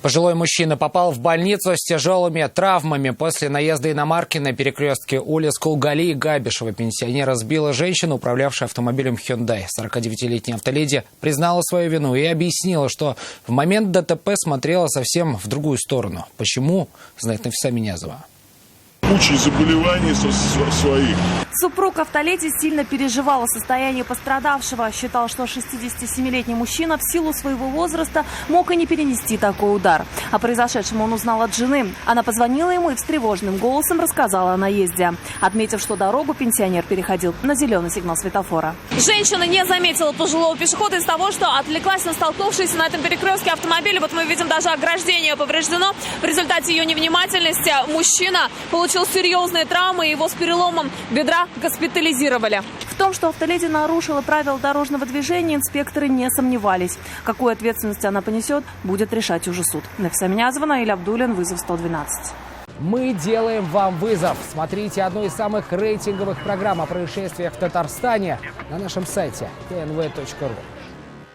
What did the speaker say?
Пожилой мужчина попал в больницу с тяжелыми травмами после наезда иномарки на перекрестке улиц Кулгали и Габишева. Пенсионера сбила женщина, управлявшая автомобилем Hyundai. 49-летняя автоледи признала свою вину и объяснила, что в момент ДТП смотрела совсем в другую сторону. Почему, знает Нафиса Минязова. Куча заболеваний своих. Супруг автоледи сильно переживал о состоянии пострадавшего. Считал, что 67-летний мужчина в силу своего возраста мог и не перенести такой удар. О произошедшем он узнал от жены. Она позвонила ему и встревоженным голосом рассказала о наезде, отметив, что дорогу пенсионер переходил на зеленый сигнал светофора. Женщина не заметила пожилого пешехода из того, что отвлеклась на столкнувшийся на этом перекрестке автомобиль. Вот мы видим, даже ограждение повреждено. В результате ее невнимательности мужчина получил серьезные травмы, его с переломом бедра госпитализировали. В том, что автоледи нарушила правила дорожного движения, инспекторы не сомневались. Какую ответственность она понесет, будет решать уже суд. Нафиса Минязова, Наиль Абдуллин, вызов 112. Мы делаем вам вызов. Смотрите одну из самых рейтинговых программ о происшествиях в Татарстане на нашем сайте tnv.ru.